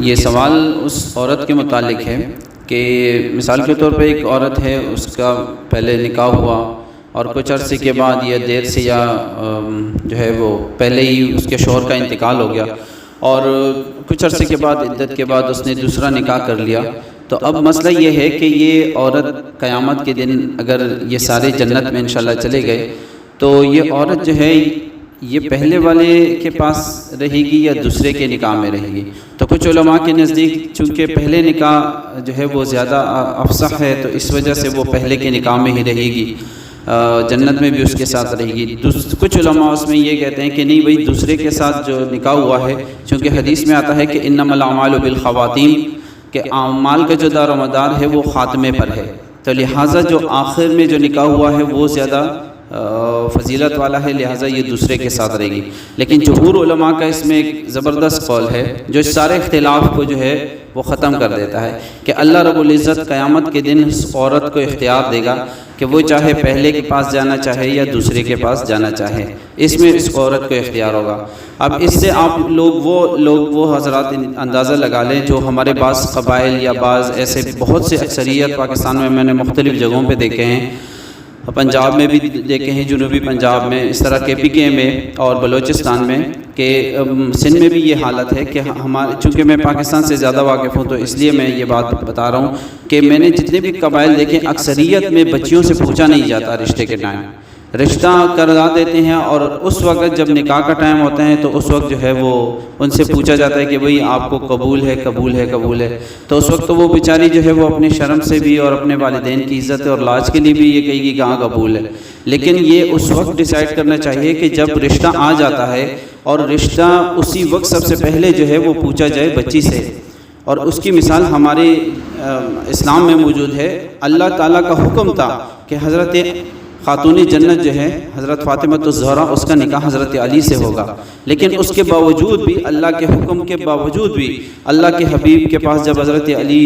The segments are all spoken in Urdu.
یہ سوال اس عورت کے متعلق ہے کہ مثال کے طور پہ ایک عورت ہے، اس کا پہلے نکاح ہوا اور کچھ عرصے کے بعد یا دیر سے یا جو ہے وہ پہلے ہی اس کے شوہر کا انتقال ہو گیا، اور کچھ عرصے کے بعد عدت کے بعد اس نے دوسرا نکاح کر لیا۔ تو اب مسئلہ یہ ہے کہ یہ عورت قیامت کے دن اگر یہ سارے جنت میں انشاءاللہ چلے گئے تو یہ عورت جو ہے یہ پہلے والے کے پاس رہے گی یا دوسرے کے نکاح میں رہے گی؟ تو کچھ علماء کے نزدیک چونکہ پہلے نکاح جو ہے وہ زیادہ افصح ہے تو اس وجہ سے وہ پہلے کے نکاح میں ہی رہے گی، جنت میں بھی اس کے ساتھ رہے گی۔ کچھ علماء اس میں یہ کہتے ہیں کہ نہیں بھئی، دوسرے کے ساتھ جو نکاح ہوا ہے، چونکہ حدیث میں آتا ہے کہ انما الاعمال بالخواتیم، کہ اعمال کا جو دار و مدار ہے وہ خاتمے پر ہے، تو لہٰذا جو آخر میں جو نکاح ہوا ہے وہ زیادہ فضیلت والا ہے، لہٰذا یہ دوسرے کے ساتھ رہے گی۔ لیکن جمہور علماء کا اس میں ایک زبردست قول ہے جو اس سارے اختلاف کو جو ہے وہ ختم کر دیتا ہے کہ اللہ رب العزت قیامت کے دن اس عورت کو اختیار دے گا کہ وہ چاہے پہلے کے پاس جانا چاہے یا دوسرے کے پاس جانا چاہے، اس میں اس عورت کو اختیار ہوگا۔ اب اس سے آپ وہ حضرات اندازہ لگا لیں جو ہمارے بعض قبائل یا بعض ایسے بہت سے اکثریت پاکستان میں نے مختلف جگہوں پہ دیکھے ہیں، پنجاب میں بھی دیکھے ہیں، جنوبی پنجاب میں، اس طرح کے PK میں اور بلوچستان میں، کہ سندھ میں بھی یہ حالت ہے کہ چونکہ میں پاکستان سے زیادہ واقف ہوں تو اس لیے میں یہ بات بتا رہا ہوں کہ میں نے جتنے بھی قبائل دیکھے اکثریت میں بچیوں سے پوچھا نہیں جاتا رشتے کے ٹائم، رشتہ کروا دیتے ہیں اور اس وقت جب نکاح کا ٹائم ہوتا ہے تو اس وقت جو ہے وہ ان سے پوچھا جاتا ہے کہ بھئی آپ کو قبول ہے قبول ہے قبول ہے، تو اس وقت تو وہ بیچاری جو ہے وہ اپنی شرم سے بھی اور اپنے والدین کی عزت اور لاج کے لیے بھی یہ کہے گی کہاں قبول ہے۔ لیکن یہ اس وقت ڈیسائیڈ کرنا چاہیے کہ جب رشتہ آ جاتا ہے اور رشتہ اسی وقت سب سے پہلے جو ہے وہ پوچھا جائے بچی سے، اور اس کی مثال ہمارے اسلام میں موجود ہے۔ اللہ تعالیٰ کا حکم تھا کہ حضرت خاتون جنت جو ہے حضرت فاطمہ الزہرا، اس کا نکاح حضرت علی سے ہوگا، لیکن اس کے باوجود بھی، اللہ کے حکم کے باوجود بھی، اللہ کے حبیب کے پاس جب حضرت علی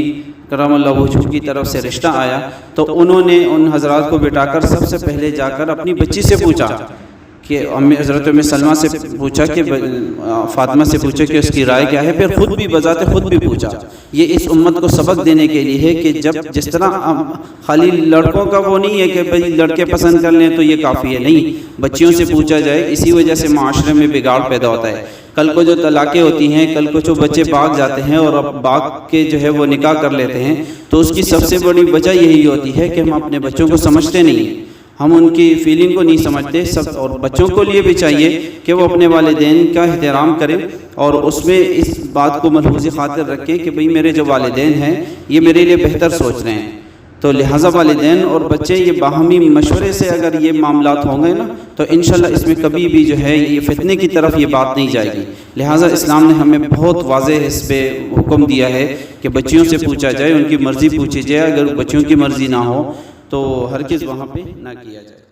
کرم اللہ وجہہ کی طرف سے رشتہ آیا تو انہوں نے ان حضرات کو بٹھا کر سب سے پہلے جا کر اپنی بچی سے پوچھا کہ حضرت ام سلمہ سے پوچھا کہ فاطمہ سے پوچھا کہ اس کی رائے کیا ہے، پھر خود بھی بذات خود بھی پوچھا۔ یہ اس امت کو سبق دینے کے لیے ہے کہ جس طرح خالی لڑکوں کا وہ نہیں ہے کہ بھئی لڑکے پسند کر لیں تو یہ کافی ہے، نہیں، بچیوں سے پوچھا جائے۔ اسی وجہ سے معاشرے میں بگاڑ پیدا ہوتا ہے۔ کل کو جو طلاقیں ہوتی ہیں، کل کو جو بچے بھاگ جاتے ہیں اور اب بھاگ کے جو ہے وہ نکاح کر لیتے ہیں، تو اس کی سب سے بڑی وجہ یہی ہوتی ہے کہ ہم اپنے بچوں کو سمجھتے نہیں، ہم ان کی فیلنگ کو نہیں سمجھتے۔ اور بچوں کو لیے بھی چاہیے کہ وہ اپنے والدین کا احترام کریں اور اس میں اس بات کو ملحوظ خاطر رکھیں کہ بھئی میرے جو والدین ہیں یہ میرے لیے بہتر سوچ رہے ہیں، تو لہٰذا والدین اور بچے یہ باہمی مشورے سے اگر یہ معاملات ہوں گے نا تو انشاءاللہ اس میں کبھی بھی جو ہے یہ فتنے کی طرف یہ بات نہیں جائے گی۔ لہٰذا اسلام نے ہمیں بہت واضح اس پہ حکم دیا ہے کہ بچیوں سے پوچھا جائے، ان کی مرضی پوچھی جائے، اگر بچوں کی مرضی نہ ہو تو ہرگز وہاں پہ نہ کیا جائے۔